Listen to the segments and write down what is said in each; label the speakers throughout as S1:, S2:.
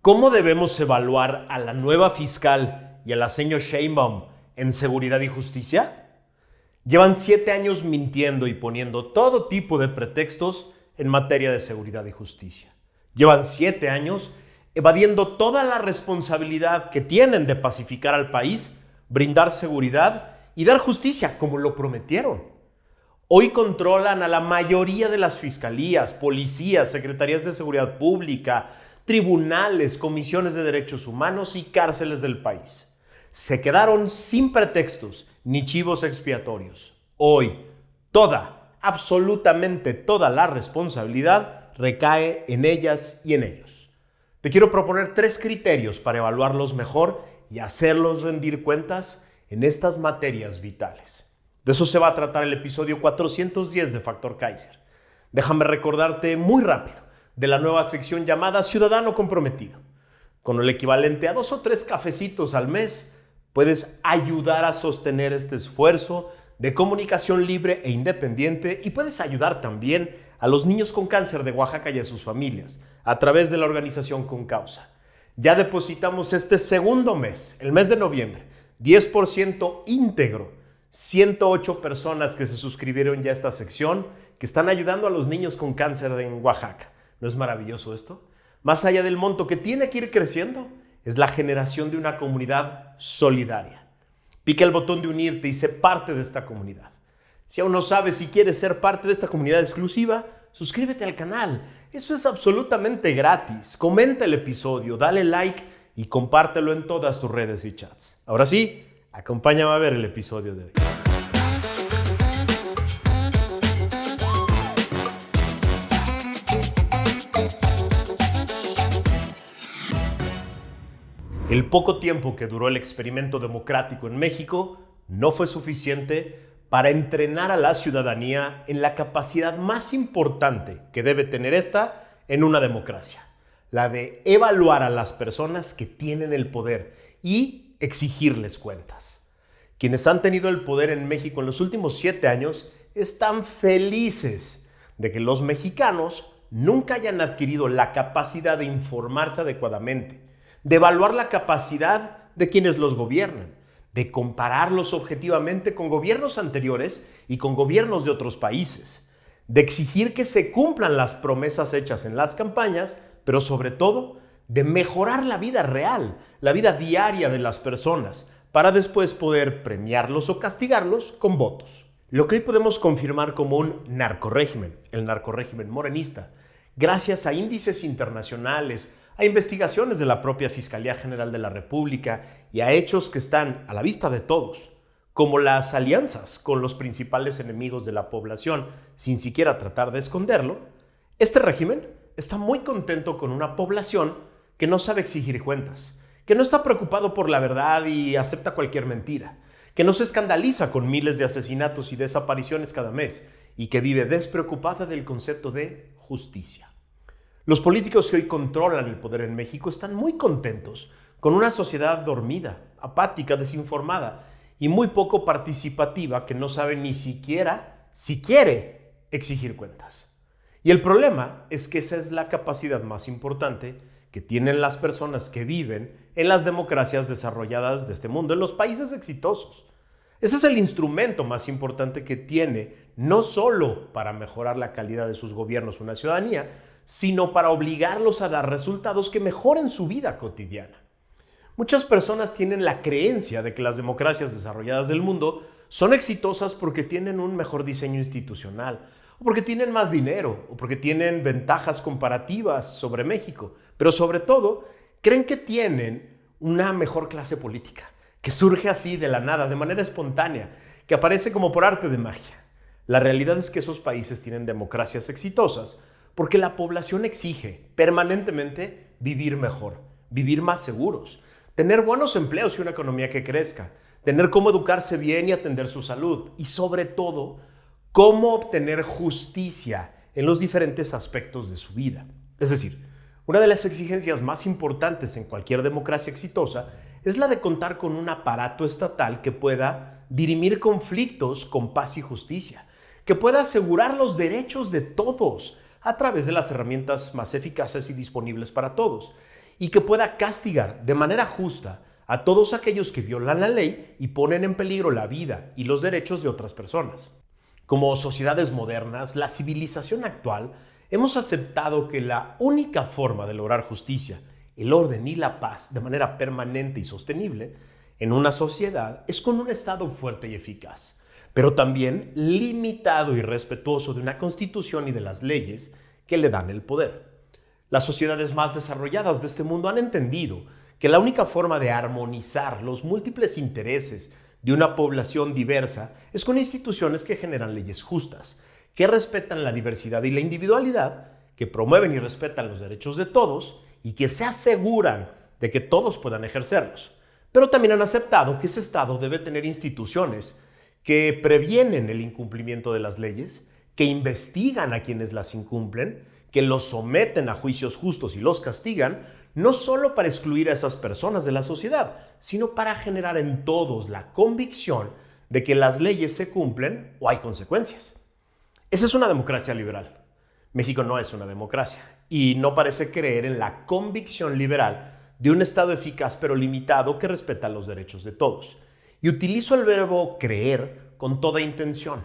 S1: ¿Cómo debemos evaluar a la nueva fiscal y a la señora Sheinbaum en seguridad y justicia? Llevan 7 años mintiendo y poniendo todo tipo de pretextos en materia de seguridad y justicia. Llevan 7 años evadiendo toda la responsabilidad que tienen de pacificar al país, brindar seguridad y dar justicia como lo prometieron. Hoy controlan a la mayoría de las fiscalías, policías, secretarías de seguridad pública, tribunales, comisiones de derechos humanos y cárceles del país. Se quedaron sin pretextos ni chivos expiatorios. Hoy, absolutamente toda la responsabilidad recae en ellas y en ellos. Te quiero proponer 3 criterios para evaluarlos mejor y hacerlos rendir cuentas en estas materias vitales. De eso se va a tratar el episodio 410 de Factor Kaiser. Déjame recordarte muy rápido de la nueva sección llamada Ciudadano Comprometido. Con el equivalente a 2 o 3 cafecitos al mes, puedes ayudar a sostener este esfuerzo de comunicación libre e independiente y puedes ayudar también a los niños con cáncer de Oaxaca y a sus familias a través de la organización Con Causa. Ya depositamos este segundo mes, el mes de noviembre, 10% íntegro. 108 personas que se suscribieron ya a esta sección que están ayudando a los niños con cáncer en Oaxaca. ¿No es maravilloso esto? Más allá del monto que tiene que ir creciendo, es la generación de una comunidad solidaria. Pica el botón de unirte y sé parte de esta comunidad. Si aún no sabes si quieres ser parte de esta comunidad exclusiva, suscríbete al canal. Eso es absolutamente gratis. Comenta el episodio, dale like y compártelo en todas tus redes y chats. Ahora sí, acompáñame a ver el episodio de hoy. El poco tiempo que duró el experimento democrático en México no fue suficiente para entrenar a la ciudadanía en la capacidad más importante que debe tener esta en una democracia, la de evaluar a las personas que tienen el poder y exigirles cuentas. Quienes han tenido el poder en México en los últimos 7 años están felices de que los mexicanos nunca hayan adquirido la capacidad de informarse adecuadamente, de evaluar la capacidad de quienes los gobiernan, de compararlos objetivamente con gobiernos anteriores y con gobiernos de otros países, de exigir que se cumplan las promesas hechas en las campañas, pero sobre todo de mejorar la vida real, la vida diaria de las personas, para después poder premiarlos o castigarlos con votos. Lo que hoy podemos confirmar como un narcorrégimen, el narcorrégimen morenista, gracias a índices internacionales, a investigaciones de la propia Fiscalía General de la República y a hechos que están a la vista de todos, como las alianzas con los principales enemigos de la población, sin siquiera tratar de esconderlo, este régimen está muy contento con una población que no sabe exigir cuentas, que no está preocupado por la verdad y acepta cualquier mentira, que no se escandaliza con miles de asesinatos y desapariciones cada mes y que vive despreocupada del concepto de justicia. Los políticos que hoy controlan el poder en México están muy contentos con una sociedad dormida, apática, desinformada y muy poco participativa que no sabe ni siquiera si quiere exigir cuentas. Y el problema es que esa es la capacidad más importante que tienen las personas que viven en las democracias desarrolladas de este mundo, en los países exitosos. Ese es el instrumento más importante que tiene, no solo para mejorar la calidad de sus gobiernos una ciudadanía, sino para obligarlos a dar resultados que mejoren su vida cotidiana. Muchas personas tienen la creencia de que las democracias desarrolladas del mundo son exitosas porque tienen un mejor diseño institucional, o porque tienen más dinero, o porque tienen ventajas comparativas sobre México, pero sobre todo creen que tienen una mejor clase política, que surge así de la nada, de manera espontánea, que aparece como por arte de magia. La realidad es que esos países tienen democracias exitosas porque la población exige permanentemente vivir mejor, vivir más seguros, tener buenos empleos y una economía que crezca, tener cómo educarse bien y atender su salud y sobre todo, cómo obtener justicia en los diferentes aspectos de su vida. Es decir, una de las exigencias más importantes en cualquier democracia exitosa es la de contar con un aparato estatal que pueda dirimir conflictos con paz y justicia, que pueda asegurar los derechos de todos a través de las herramientas más eficaces y disponibles para todos, y que pueda castigar de manera justa a todos aquellos que violan la ley y ponen en peligro la vida y los derechos de otras personas. Como sociedades modernas, la civilización actual, hemos aceptado que la única forma de lograr justicia, el orden y la paz de manera permanente y sostenible en una sociedad es con un Estado fuerte y eficaz, pero también limitado y respetuoso de una constitución y de las leyes que le dan el poder. Las sociedades más desarrolladas de este mundo han entendido que la única forma de armonizar los múltiples intereses de una población diversa es con instituciones que generan leyes justas, que respetan la diversidad y la individualidad, que promueven y respetan los derechos de todos y que se aseguran de que todos puedan ejercerlos. Pero también han aceptado que ese Estado debe tener instituciones que previenen el incumplimiento de las leyes, que investigan a quienes las incumplen, que los someten a juicios justos y los castigan, no solo para excluir a esas personas de la sociedad, sino para generar en todos la convicción de que las leyes se cumplen o hay consecuencias. Esa es una democracia liberal. México no es una democracia y no parece creer en la convicción liberal de un Estado eficaz pero limitado que respeta los derechos de todos. Y utilizo el verbo creer con toda intención,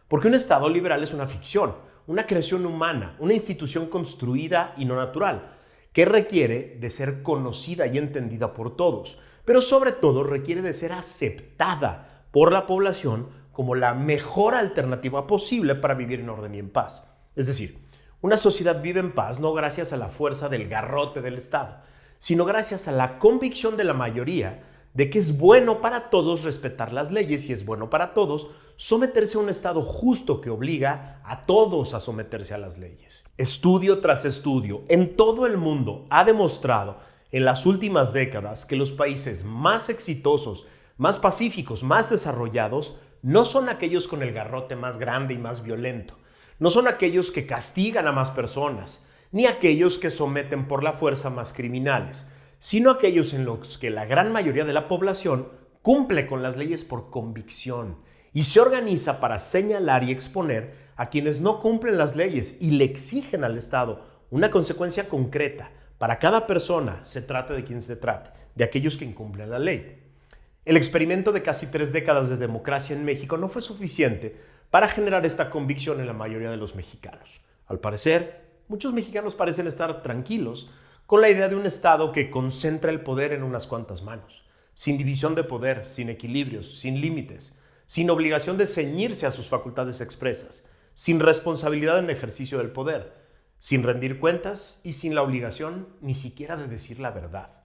S1: porque un Estado liberal es una ficción, una creación humana, una institución construida y no natural, que requiere de ser conocida y entendida por todos, pero sobre todo requiere de ser aceptada por la población como la mejor alternativa posible para vivir en orden y en paz. Es decir, una sociedad vive en paz no gracias a la fuerza del garrote del Estado, sino gracias a la convicción de la mayoría de que es bueno para todos respetar las leyes y es bueno para todos someterse a un Estado justo que obliga a todos a someterse a las leyes. Estudio tras estudio en todo el mundo ha demostrado en las últimas décadas que los países más exitosos, más pacíficos, más desarrollados no son aquellos con el garrote más grande y más violento, no son aquellos que castigan a más personas, ni aquellos que someten por la fuerza a más criminales, sino aquellos en los que la gran mayoría de la población cumple con las leyes por convicción y se organiza para señalar y exponer a quienes no cumplen las leyes y le exigen al Estado una consecuencia concreta para cada persona, se trate de quien se trate, de aquellos que incumplen la ley. El experimento de casi 3 décadas de democracia en México no fue suficiente para generar esta convicción en la mayoría de los mexicanos. Al parecer, muchos mexicanos parecen estar tranquilos con la idea de un Estado que concentra el poder en unas cuantas manos, sin división de poder, sin equilibrios, sin límites, sin obligación de ceñirse a sus facultades expresas, sin responsabilidad en el ejercicio del poder, sin rendir cuentas y sin la obligación ni siquiera de decir la verdad.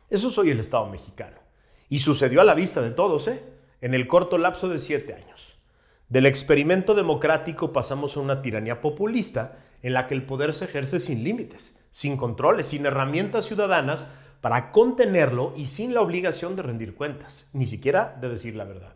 S1: Eso soy el Estado mexicano. Y sucedió a la vista de todos, en el corto lapso de 7 años. Del experimento democrático pasamos a una tiranía populista en la que el poder se ejerce sin límites, sin controles, sin herramientas ciudadanas para contenerlo y sin la obligación de rendir cuentas, ni siquiera de decir la verdad.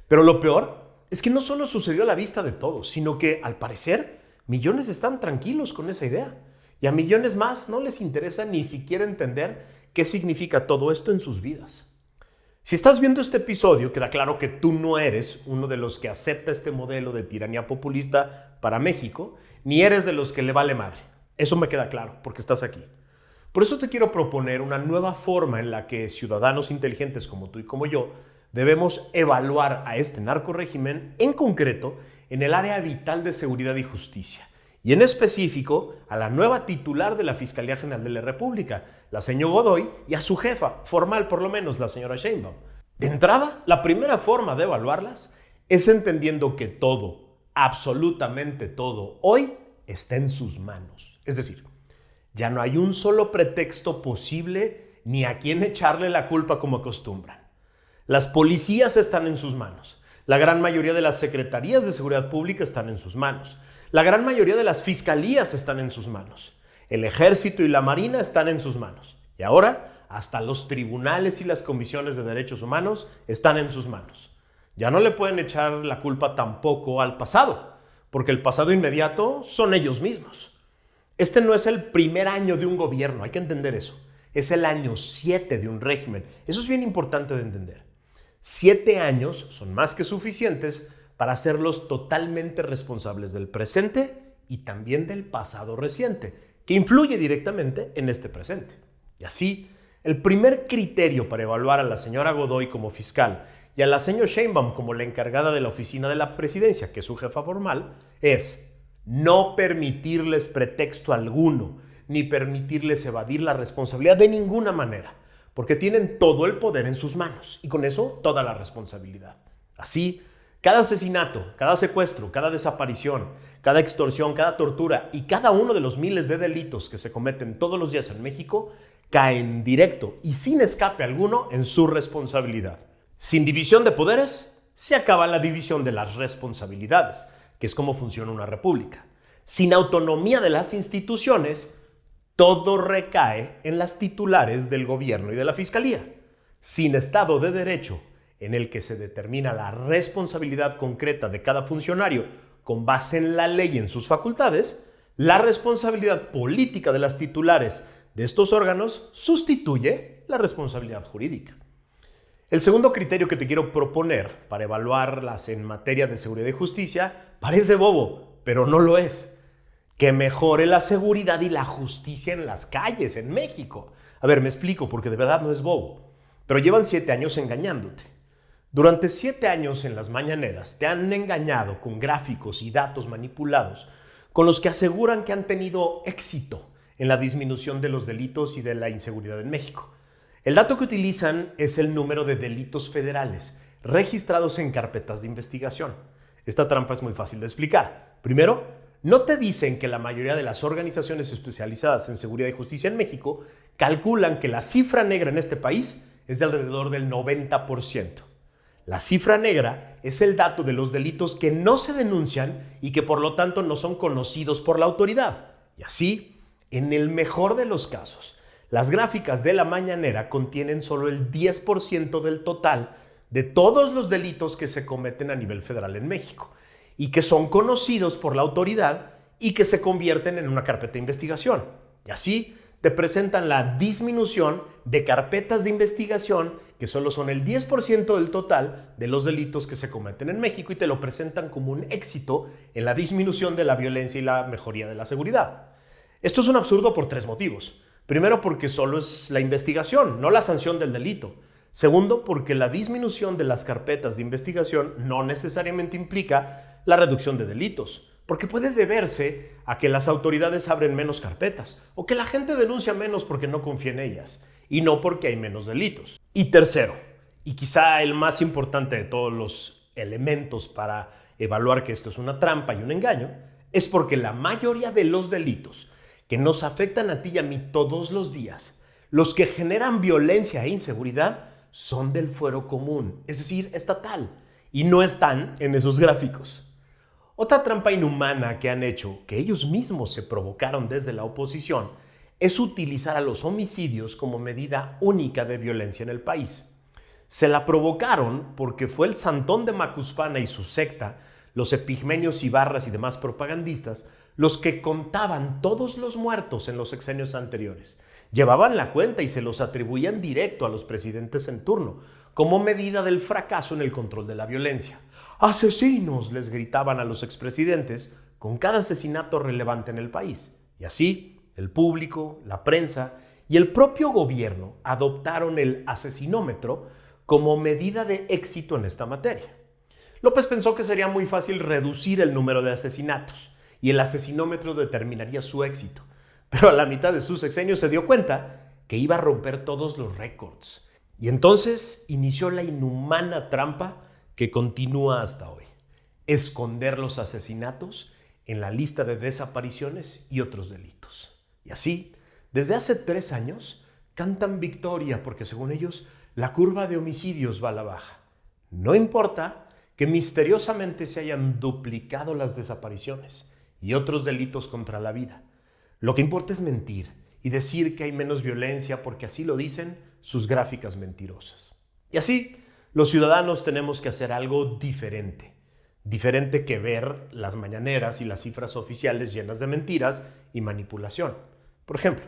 S1: Pero lo peor es que no solo sucedió a la vista de todos, sino que, al parecer, millones están tranquilos con esa idea. Y a millones más no les interesa ni siquiera entender qué significa todo esto en sus vidas. Si estás viendo este episodio, queda claro que tú no eres uno de los que acepta este modelo de tiranía populista para México, ni eres de los que le vale madre. Eso me queda claro, porque estás aquí. Por eso te quiero proponer una nueva forma en la que ciudadanos inteligentes como tú y como yo debemos evaluar a este narcorrégimen, en concreto, en el área vital de seguridad y justicia, y en específico a la nueva titular de la Fiscalía General de la República, la señora Godoy, y a su jefa, formal por lo menos, la señora Sheinbaum. De entrada, la primera forma de evaluarlas es entendiendo que todo, absolutamente todo, hoy está en sus manos. Es decir, ya no hay un solo pretexto posible ni a quién echarle la culpa como acostumbran. Las policías están en sus manos. La gran mayoría de las secretarías de seguridad pública están en sus manos. La gran mayoría de las fiscalías están en sus manos. El ejército y la marina están en sus manos. Y ahora, hasta los tribunales y las comisiones de derechos humanos están en sus manos. Ya no le pueden echar la culpa tampoco al pasado, porque el pasado inmediato son ellos mismos. Este no es el primer año de un gobierno, hay que entender eso. Es el año 7 de un régimen. Eso es bien importante de entender. 7 años son más que suficientes para hacerlos totalmente responsables del presente y también del pasado reciente, que influye directamente en este presente. Y así, el primer criterio para evaluar a la señora Godoy como fiscal y a la señora Sheinbaum como la encargada de la oficina de la presidencia, que es su jefa formal, es no permitirles pretexto alguno, ni permitirles evadir la responsabilidad de ninguna manera, porque tienen todo el poder en sus manos y con eso toda la responsabilidad. Así, cada asesinato, cada secuestro, cada desaparición, cada extorsión, cada tortura y cada uno de los miles de delitos que se cometen todos los días en México caen directo y sin escape alguno en su responsabilidad. Sin división de poderes, se acaba la división de las responsabilidades, que es como funciona una república. Sin autonomía de las instituciones, todo recae en las titulares del gobierno y de la fiscalía. Sin Estado de Derecho, en el que se determina la responsabilidad concreta de cada funcionario con base en la ley y en sus facultades, la responsabilidad política de las titulares de estos órganos sustituye la responsabilidad jurídica. El segundo criterio que te quiero proponer para evaluarlas en materia de seguridad y justicia parece bobo, pero no lo es. Que mejore la seguridad y la justicia en las calles, en México. A ver, me explico, porque de verdad no es bobo. Pero llevan 7 años engañándote. Durante 7 años en las mañaneras te han engañado con gráficos y datos manipulados con los que aseguran que han tenido éxito en la disminución de los delitos y de la inseguridad en México. El dato que utilizan es el número de delitos federales registrados en carpetas de investigación. Esta trampa es muy fácil de explicar. Primero, no te dicen que la mayoría de las organizaciones especializadas en seguridad y justicia en México calculan que la cifra negra en este país es de alrededor del 90%. La cifra negra es el dato de los delitos que no se denuncian y que por lo tanto no son conocidos por la autoridad. Y así, en el mejor de los casos, las gráficas de la mañanera contienen solo el 10% del total de todos los delitos que se cometen a nivel federal en México y que son conocidos por la autoridad y que se convierten en una carpeta de investigación. Y así te presentan la disminución de carpetas de investigación que solo son el 10% del total de los delitos que se cometen en México y te lo presentan como un éxito en la disminución de la violencia y la mejoría de la seguridad. Esto es un absurdo por 3 motivos. Primero, porque solo es la investigación, no la sanción del delito. Segundo, porque la disminución de las carpetas de investigación no necesariamente implica la reducción de delitos, porque puede deberse a que las autoridades abren menos carpetas o que la gente denuncia menos porque no confía en ellas y no porque hay menos delitos. Y tercero, y quizá el más importante de todos los elementos para evaluar que esto es una trampa y un engaño, es porque la mayoría de los delitos que nos afectan a ti y a mí todos los días, los que generan violencia e inseguridad, son del fuero común, es decir, estatal, y no están en esos gráficos. Otra trampa inhumana que han hecho, que ellos mismos se provocaron desde la oposición, es utilizar a los homicidios como medida única de violencia en el país. Se la provocaron porque fue el Santón de Macuspana y su secta, los Epigmenios Ibarras y demás propagandistas, los que contaban todos los muertos en los sexenios anteriores. Llevaban la cuenta y se los atribuían directo a los presidentes en turno, como medida del fracaso en el control de la violencia. ¡Asesinos!, les gritaban a los expresidentes con cada asesinato relevante en el país. Y así, el público, la prensa y el propio gobierno adoptaron el asesinómetro como medida de éxito en esta materia. López pensó que sería muy fácil reducir el número de asesinatos y el asesinómetro determinaría su éxito. Pero a la mitad de su sexenio se dio cuenta que iba a romper todos los récords. Y entonces inició la inhumana trampa que continúa hasta hoy: esconder los asesinatos en la lista de desapariciones y otros delitos. Y así, desde hace 3 años, cantan victoria porque según ellos, la curva de homicidios va a la baja. No importa que misteriosamente se hayan duplicado las desapariciones y otros delitos contra la vida. Lo que importa es mentir y decir que hay menos violencia porque así lo dicen sus gráficas mentirosas. Y así, los ciudadanos tenemos que hacer algo diferente. Diferente que ver las mañaneras y las cifras oficiales llenas de mentiras y manipulación. Por ejemplo,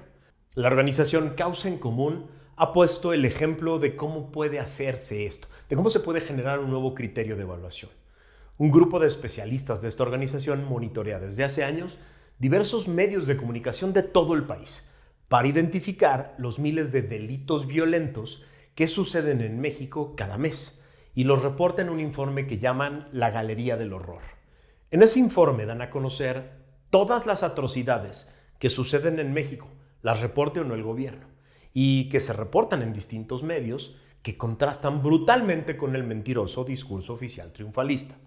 S1: la organización Causa en Común ha puesto el ejemplo de cómo puede hacerse esto, de cómo se puede generar un nuevo criterio de evaluación. Un grupo de especialistas de esta organización monitorea desde hace años diversos medios de comunicación de todo el país para identificar los miles de delitos violentos que suceden en México cada mes y los reporta en un informe que llaman la Galería del Horror. En ese informe dan a conocer todas las atrocidades que suceden en México, las reporte o no el gobierno, y que se reportan en distintos medios que contrastan brutalmente con el mentiroso discurso oficial triunfalista.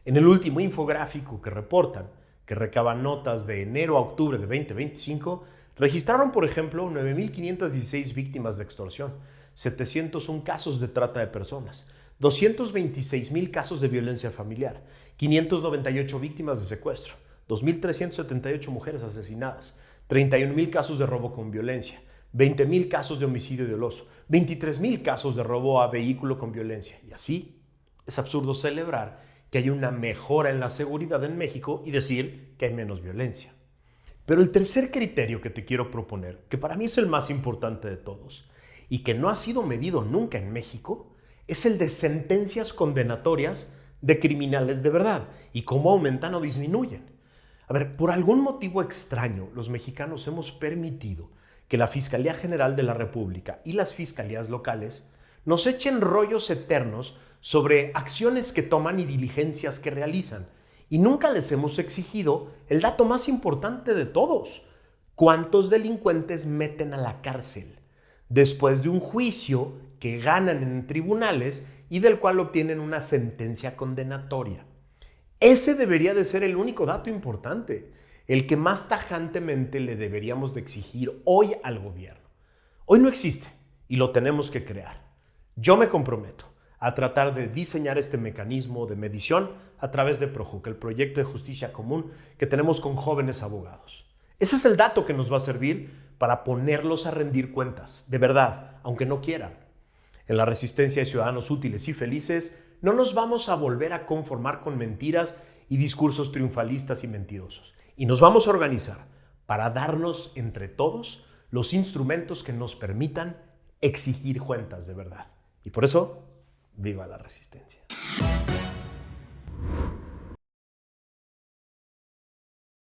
S1: En el último infográfico que reportan, que recaba notas de enero a octubre de 2025, registraron, por ejemplo, 9.516 víctimas de extorsión, 701 casos de trata de personas, 226.000 casos de violencia familiar, 598 víctimas de secuestro, 2.378 mujeres asesinadas, 31.000 casos de robo con violencia, 20.000 casos de homicidio doloso, 23.000 casos de robo a vehículo con violencia. Y así es absurdo celebrar que hay una mejora en la seguridad en México y decir que hay menos violencia. Pero el tercer criterio que te quiero proponer, que para mí es el más importante de todos y que no ha sido medido nunca en México, es el de sentencias condenatorias de criminales de verdad y cómo aumentan o disminuyen. A ver, por algún motivo extraño, los mexicanos hemos permitido que la Fiscalía General de la República y las fiscalías locales nos echen rollos eternos sobre acciones que toman y diligencias que realizan. Y nunca les hemos exigido el dato más importante de todos: ¿cuántos delincuentes meten a la cárcel después de un juicio que ganan en tribunales y del cual obtienen una sentencia condenatoria? Ese debería de ser el único dato importante, el que más tajantemente le deberíamos de exigir hoy al gobierno. Hoy no existe y lo tenemos que crear. Yo me comprometo a tratar de diseñar este mecanismo de medición a través de PROJUC, el proyecto de justicia común que tenemos con jóvenes abogados. Ese es el dato que nos va a servir para ponerlos a rendir cuentas, de verdad, aunque no quieran. En la resistencia de ciudadanos útiles y felices, no nos vamos a volver a conformar con mentiras y discursos triunfalistas y mentirosos. Y nos vamos a organizar para darnos entre todos los instrumentos que nos permitan exigir cuentas de verdad. Y por eso, ¡viva la resistencia!